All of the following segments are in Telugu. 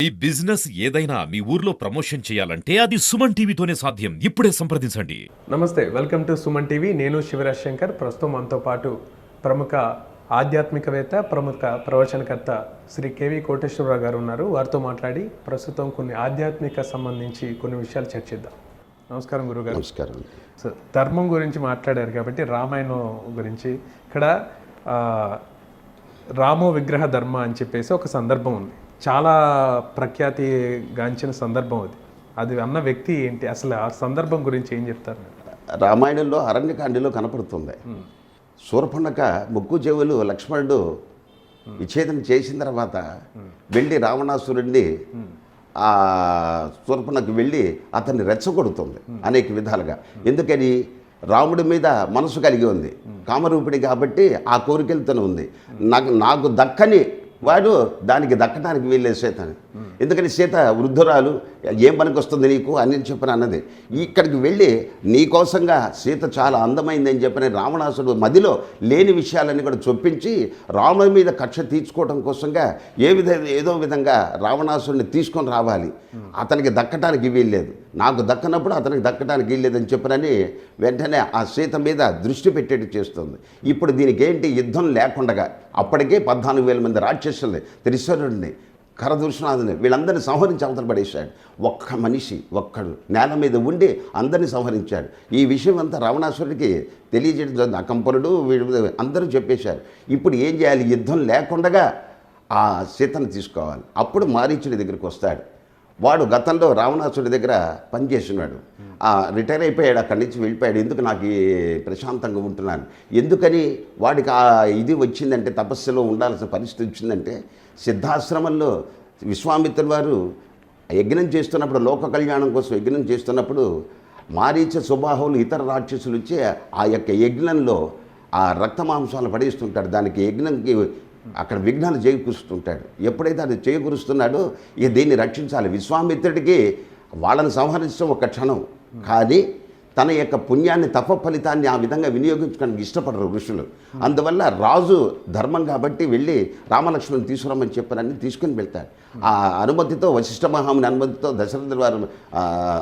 ఈ బిజినెస్ ఏదైనా మీ ఊర్లో ప్రమోషన్ చేయాలంటే అది సుమన్ టీవీతోనే సాధ్యం. ఇప్పుడే సంప్రదించండి. నమస్తే, వెల్కమ్ టు సుమన్ టీవీ. నేను శివరాజ్ శంకర్. ప్రస్తుతం మనతో పాటు ప్రముఖ ఆధ్యాత్మికవేత్త, ప్రముఖ ప్రవచనకర్త శ్రీ కేవి కోటేశ్వరరావు గారు ఉన్నారు. వారితో మాట్లాడి ప్రస్తుతం కొన్ని ఆధ్యాత్మిక సంబంధించి కొన్ని విషయాలు చర్చిద్దాం. నమస్కారం గురుగారు. నమస్కారం. సో ధర్మం గురించి మాట్లాడారు కాబట్టి రామాయణం గురించి ఇక్కడ రామో విగ్రహ ధర్మ అని చెప్పేసి ఒక సందర్భం ఉంది. చాలా ప్రఖ్యాతి గాంచిన సందర్భం అది. అది అన్న వ్యక్తి ఏంటి, అసలు ఆ సందర్భం గురించి ఏం చెప్తారు? రామాయణంలో అరణ్యకాండలో కనపడుతుంది. శూర్పణఖ ముక్కు చెవులు లక్ష్మణుడు విచ్ఛేదన చేసిన తర్వాత వెళ్ళి రావణాసురుడిని ఆ శూర్పణఖకు వెళ్ళి అతన్ని రెచ్చగొడుతుంది అనేక విధాలుగా. ఎందుకని రాముడి మీద మనసు కలిగి ఉంది, కామరూపిణి కాబట్టి ఆ కోరికలతోనే ఉంది. నాకు దక్కని వాడు దానికి దక్కడానికి వీళ్ళే సీతని. ఎందుకని సీత వృద్ధురాలు, ఏం పనికి వస్తుంది నీకు అని చెప్పని అన్నది. ఇక్కడికి వెళ్ళి నీకోసంగా సీత చాలా అందమైందని చెప్పని రావణాసుడు మదిలో లేని విషయాలన్నీ కూడా చొప్పించి రాముడి మీద కక్ష తీర్చుకోవడం కోసంగా ఏదో విధంగా రావణాసుడిని తీసుకొని రావాలి. అతనికి దక్కటానికి వీల్లేదు, నాకు దక్కనప్పుడు అతనికి దక్కడానికి వీల్లేదని చెప్పనని వెంటనే ఆ సీత మీద దృష్టి పెట్టేట్టు చేస్తుంది. ఇప్పుడు దీనికి ఏంటి, యుద్ధం లేకుండా అప్పటికే 14,000 మంది రాక్షసుల్ని, త్రిశూరుడిని, కరదూషణాదుని వీళ్ళందరినీ సంహరించి అవతల పడేశాడు. ఒక్క మనిషి ఒక్కడు నేల మీద ఉండి అందరినీ సంహరించాడు. ఈ విషయం అంతా రావణాసురుడికి తెలియజేయడం అకంపరుడు వీడు అందరూ చెప్పేశారు. ఇప్పుడు ఏం చేయాలి, యుద్ధం లేకుండా ఆ సీతను తీసుకోవాలి. అప్పుడు మారీచుడి దగ్గరికి వస్తాడు. వాడు గతంలో రావణాసుడి దగ్గర పనిచేసినాడు, రిటైర్ అయిపోయాడు, అక్కడి నుంచి వెళ్ళిపోయాడు. ఎందుకు నాకు ప్రశాంతంగా ఉంటున్నాను, ఎందుకని వాడికి ఆ ఇది వచ్చిందంటే, తపస్సులో ఉండాల్సిన పరిస్థితి వచ్చిందంటే, సిద్ధాశ్రమంలో విశ్వామిత్రుల వారు యజ్ఞం చేస్తున్నప్పుడు, లోక కళ్యాణం కోసం యజ్ఞం చేస్తున్నప్పుడు మారీచ సుబాహువులు ఇతర రాక్షసులు వచ్చి ఆ యొక్క యజ్ఞంలో ఆ రక్తమాంసాలు పడేస్తుంటాడు. దానికి యజ్ఞంకి అక్కడ విఘ్నాలు చేకూరుస్తుంటాడు. ఎప్పుడైతే అది చేకూరుస్తున్నాడో ఇక దీన్ని రక్షించాలి. విశ్వామిత్రుడికి వాళ్ళని సంహరించడం ఒక క్షణం, కానీ తన యొక్క పుణ్యాన్ని, తప ఫలితాన్ని ఆ విధంగా వినియోగించుకోవడానికి ఇష్టపడరు ఋషులు. అందువల్ల రాజు ధర్మం కాబట్టి వెళ్ళి రామలక్ష్మణుని తీసుకురమ్మని చెప్పారని తీసుకుని వెళ్తాడు. ఆ అనుమతితో, వశిష్ఠ మహాముని అనుమతితో, దశరథుల వారి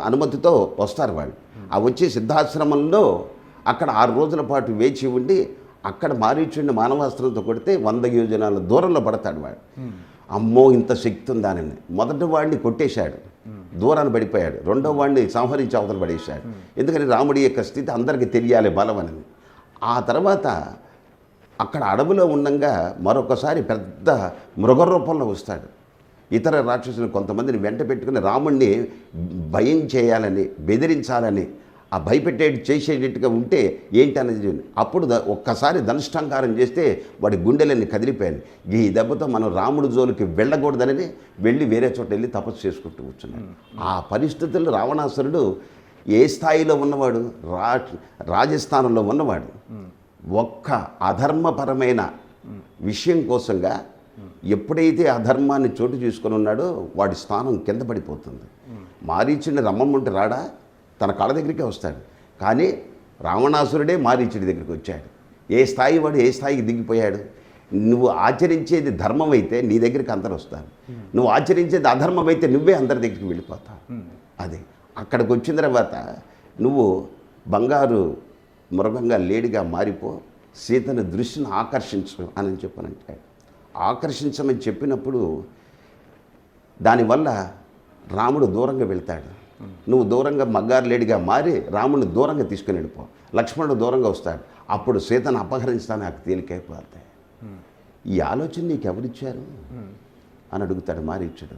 అనుమతితో వస్తారు వాళ్ళు. ఆ వచ్చి సిద్ధాశ్రమంలో అక్కడ 6 రోజుల పాటు వేచి ఉండి అక్కడ మారీచుడిని మానవాస్త్రంతో కొడితే 100 యోజనాల దూరంలో పడతాడు వాడు. అమ్మో ఇంత శక్తి ఉందానని మొదటి వాడిని కొట్టేశాడు, దూరాన్ని పడిపోయాడు. రెండో వాడిని సంహరించి అవతల పడేశాడు. ఎందుకని రాముడి యొక్క స్థితి అందరికీ తెలియాలి, బలం అని. ఆ తర్వాత అక్కడ అడవిలో ఉండగా మరొకసారి పెద్ద మృగరూపంలో వస్తాడు. ఇతర రాక్షసులు కొంతమందిని వెంట పెట్టుకుని రాముడిని భయం చేయాలని, బెదిరించాలని, ఆ భయపెట్టేటి చేసేటట్టుగా ఉంటే ఏంటి అనేది. అప్పుడు ఒక్కసారి ధనుష్ఠంకారం చేస్తే వాడి గుండెలన్నీ కదిలిపోయాను. ఈ దెబ్బతో మనం రాముడి జోలికి వెళ్ళకూడదని వెళ్ళి వేరే చోట వెళ్ళి తపస్సు చేసుకుంటూ కూర్చున్నాడు. ఆ పరిస్థితుల్లో రావణాసురుడు ఏ స్థాయిలో ఉన్నవాడు, రాజస్థానంలో ఉన్నవాడు. ఒక్క అధర్మపరమైన విషయం కోసంగా ఎప్పుడైతే అధర్మాన్ని చోటు చేసుకొని ఉన్నాడో వాడి స్థానం కింద పడిపోతుంది. మారీచుడిని రమ్మమంటే రాడా, తన కాళ్ళ దగ్గరికే వస్తాడు. కానీ రావణాసురుడే మారీచుడి దగ్గరికి వచ్చాడు. ఏ స్థాయి వాడు ఏ స్థాయికి దిగిపోయాడు. నువ్వు ఆచరించేది ధర్మం అయితే నీ దగ్గరికి అందరు వస్తారు, నువ్వు ఆచరించేది అధర్మం అయితే నువ్వే అందరి దగ్గరికి వెళ్ళిపోతావు. అది అక్కడికి వచ్చిన తర్వాత నువ్వు బంగారు మృగంగా లేడిగా మారిపో, సీతను దృష్టిని ఆకర్షించు అని చెప్పనంటాడు. ఆకర్షించమని చెప్పినప్పుడు దానివల్ల రాముడు దూరంగా వెళ్తాడు. నువ్వు దూరంగా మగ్గారు లేడిగా మారి రాముడిని దూరంగా తీసుకుని వెళ్ళిపో, లక్ష్మణుడు దూరంగా వస్తాడు. అప్పుడు సీతను అపహరించడానికి నాకు తేలికైపోతాయి. ఈ ఆలోచన నీకు ఎవరిచ్చారు అని అడుగుతాడు మారీచుడు.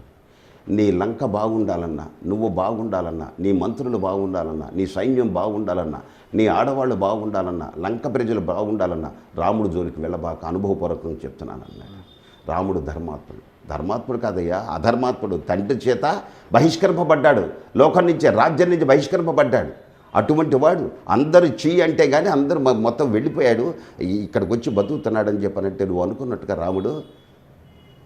నీ లంక బాగుండాలన్నా, నువ్వు బాగుండాలన్నా, నీ మంత్రులు బాగుండాలన్నా, నీ సైన్యం బాగుండాలన్నా, నీ ఆడవాళ్ళు బాగుండాలన్నా, లంక ప్రజలు బాగుండాలన్నా రాముడు జోలికి వెళ్ళబాక, అనుభవపూర్వకంగా చెప్తున్నాను అన్నాడు. రాముడు ధర్మాత్ముడు కాదయ్యా, అధర్మాత్ముడు. తండ్రి చేత బహిష్కరింపబడ్డాడు, లోకం నుంచి, రాజ్యం నుంచి బహిష్కరింపబడ్డాడు. అటువంటి వాడు అందరూ అంటే కానీ అందరూ మొత్తం వెళ్ళిపోయాడు, ఇక్కడికి వచ్చి బతుకుతున్నాడని చెప్పనంటే నువ్వు అనుకున్నట్టుగా రాముడు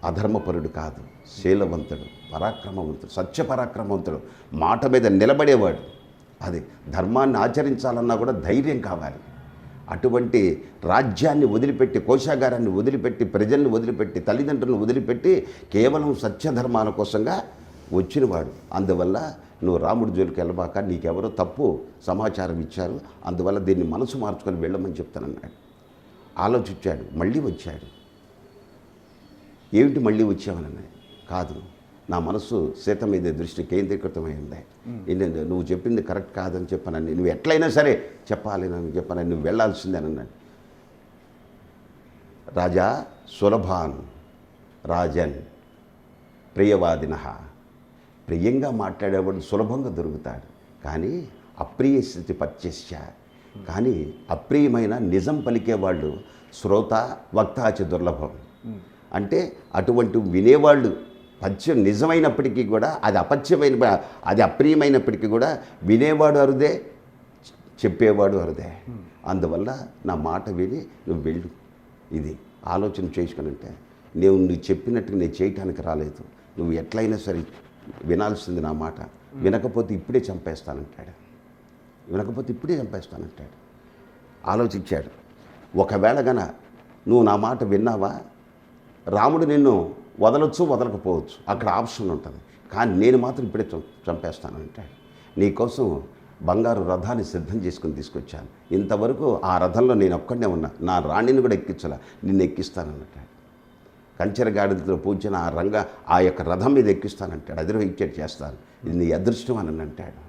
అధర్మపరుడు కాదు, శీలవంతుడు, పరాక్రమవంతుడు, సత్యపరాక్రమవంతుడు, మాట మీద నిలబడేవాడు. అది ధర్మాన్ని ఆచరించాలన్నా కూడా ధైర్యం కావాలి. అటువంటి రాజ్యాన్ని వదిలిపెట్టి, కోశాగారాన్ని వదిలిపెట్టి, ప్రజల్ని వదిలిపెట్టి, తల్లిదండ్రులను వదిలిపెట్టి కేవలం సత్యధర్మాల కోసంగా వచ్చినవాడు. అందువల్ల నువ్వు రాముడి జోలికి వెళ్ళబాక, నీకెవరో తప్పు సమాచారం ఇచ్చారు, అందువల్ల దీన్ని మనసు మార్చుకొని వెళ్ళమని చెప్తానన్నాడు. ఆలోచించాడు, మళ్ళీ వచ్చాడు. ఏమిటి మళ్ళీ వచ్చావనన్నాడు. కాదు, నా మనసు సీత మీద దృష్టి కేంద్రీకృతమైంది. నువ్వు చెప్పింది కరెక్ట్ కాదని చెప్పానని, నువ్వు ఎట్లయినా సరే చెప్పాలి అని చెప్పానని, నువ్వు వెళ్ళాల్సిందే అన్నాడు. రాజా సులభాన్ రాజన్ ప్రియవాదిన, ప్రియంగా మాట్లాడేవాడు సులభంగా దొరుకుతాడు, కానీ అప్రియ స్థితి పత్యస్య, కానీ అప్రియమైన నిజం పలికేవాళ్ళు శ్రోత వక్తాచి దుర్లభం. అంటే అటువంటి వినేవాళ్ళు పద్యం నిజమైనప్పటికీ కూడా అది అప్రియమైనప్పటికీ కూడా వినేవాడు అరుదే, చెప్పేవాడు అరుదే. అందువల్ల నా మాట విని నువ్వు వెళ్ళు. ఇది ఆలోచన చేసుకునంటే, నువ్వు చెప్పినట్టుగా నేను చేయటానికి రాలేదు, నువ్వు ఎట్లయినా సరే వినాల్సింది నా మాట, వినకపోతే ఇప్పుడే చంపేస్తానంటాడు. ఆలోచించాడు. ఒకవేళ గన నువ్వు నా మాట విన్నావా, రాముడు నిన్ను వదలొచ్చు వదలకపోవచ్చు, అక్కడ ఆప్షన్ ఉంటుంది, కానీ నేను మాత్రం ఇప్పుడే చంపేస్తానంటాడు. నీకోసం బంగారు రథాన్ని సిద్ధం చేసుకుని తీసుకొచ్చాను, ఇంతవరకు ఆ రథంలో నేను ఒక్కడే ఉన్నా, నా రాణిని కూడా ఎక్కించాల, నిన్ను ఎక్కిస్తానంటాడు. కంచెరగాడితో పూజన ఆ యొక్క రథం మీద ఎక్కిస్తానంటాడు, అధిరోహించేట్ చేస్తాను, ఇది నీ అదృష్టం అని అంటాడు.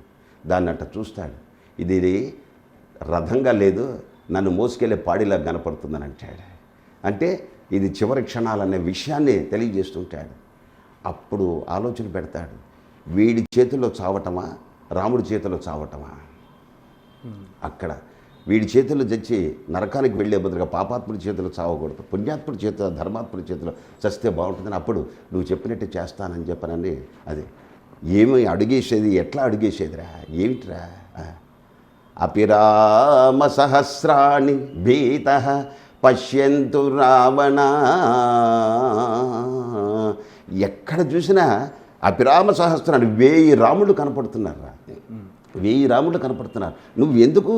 దాన్ని అట్ట చూస్తాడు, ఇది రథంగా లేదు, నన్ను మోసుకెళ్ళే పాడిలా కనపడుతుందని అంటాడు. అంటే ఇది చివరి క్షణాలనే విషయాన్ని తెలియజేస్తుంటాడు. అప్పుడు ఆలోచన పెడతాడు, వీడి చేతిలో చావటమా, రాముడి చేతిలో చావటమా? అక్కడ వీడి చేతుల్లో చచ్చి నరకానికి వెళ్ళే బదులుగా పాపాత్ముడి చేతిలో చావకూడదు, పుణ్యాత్ముడి చేతిలో, ధర్మాత్ముడి చేతిలో చస్తే బాగుంటుందని, అప్పుడు నువ్వు చెప్పినట్టు చేస్తానని చెప్పనని. అది ఏమి అడిగేసేది, ఎట్లా అడిగేసేదిరా, ఏమిట్రా? అపిరామ సహస్రాణి భీత పశ్యంతు రావణ. ఎక్కడ చూసినా అపిరామ సహస్రాన్ని 1000 రాముడు కనపడుతున్నారా, 1000 రాముడు కనపడుతున్నారు. నువ్వు ఎందుకు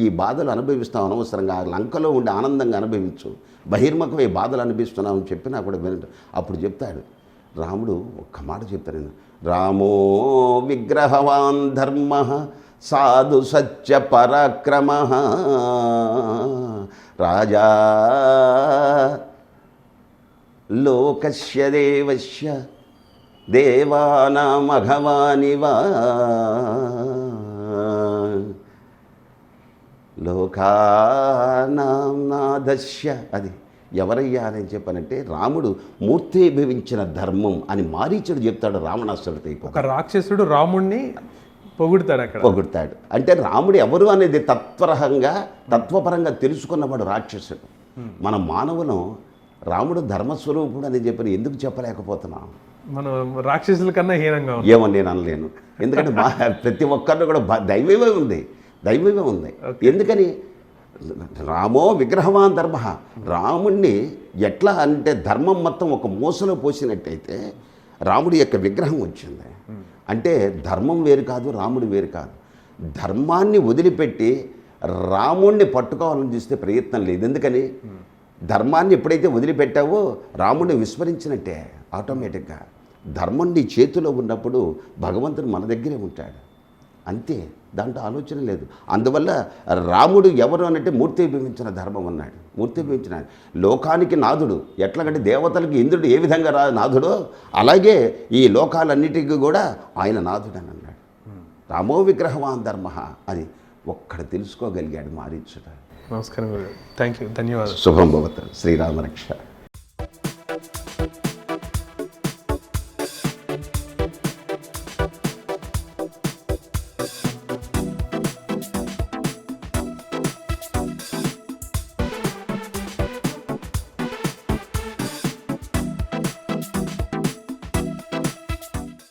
ఈ బాధలు అనుభవిస్తావు అనవసరంగా, లంకలో ఉండి ఆనందంగా అనుభవించు, బహిర్ముఖమై బాధలు అనుభవిస్తున్నావు అని చెప్పినా కూడా వినడు. అప్పుడు చెప్తాడు రాముడు, ఒక్క మాట చెప్తాను నేను, రామో విగ్రహవాన్ ధర్మ సాధు సత్య పరాక్రమ రాజా లోకస్య దేవస్య దేవానామఘవానివా లోకానాం నాదస్య. అది ఎవరయ్యా అని చెప్పానంటే, రాముడు మూర్తీభవించిన ధర్మం అని మారీచుడు చెప్తాడు రావణాసురుడితో. ఒక రాక్షసుడు రాముడిని పొగుడతాడు. అంటే రాముడు ఎవరు అనేది తత్వపరంగా తెలుసుకున్నవాడు రాక్షసుడు. మన మానవులం రాముడు ధర్మస్వరూపుడు అని చెప్పి ఎందుకు చెప్పలేకపోతున్నాం? మనం రాక్షసుల కన్నా హీనంగా ఏమో నేను అనలేను, ఎందుకంటే ప్రతి ఒక్కరిలో కూడా దైవమే ఉంది. ఎందుకని? రామో విగ్రహవాన్ ధర్మ, రాముణ్ణి ఎట్లా అంటే ధర్మం మొత్తం ఒక మూసలో పోసినట్టయితే రాముడి యొక్క విగ్రహం వచ్చింది. అంటే ధర్మం వేరు కాదు, రాముడు వేరు కాదు. ధర్మాన్ని వదిలిపెట్టి రాముణ్ణి పట్టుకోవాలని చూస్తే ప్రయత్నం లేదు. ఎందుకని? ధర్మాన్ని ఎప్పుడైతే వదిలిపెట్టావో రాముడిని విస్మరించినట్టే ఆటోమేటిక్గా. ధర్మం నీ చేతిలో ఉన్నప్పుడు భగవంతుడు మన దగ్గరే ఉంటాడు, అంతే, దాంట్లో ఆలోచన లేదు. అందువల్ల రాముడు ఎవరు అనంటే మూర్తీభవించిన ధర్మం అన్నాడు. మూర్తీభవించిన లోకానికి నాథుడు. ఎట్లాగంటే దేవతలకి ఇంద్రుడు ఏ విధంగా నాథుడో అలాగే ఈ లోకాలన్నిటికీ కూడా ఆయన నాథుడు అని అన్నాడు. రామో విగ్రహవాన్ ధర్మ అని ఒక్కడ తెలుసుకోగలిగాడు మారీచుడు. నమస్కారం, థ్యాంక్ యూ, ధన్యవాదాలు. శుభం భవతు. శ్రీరామరక్ష.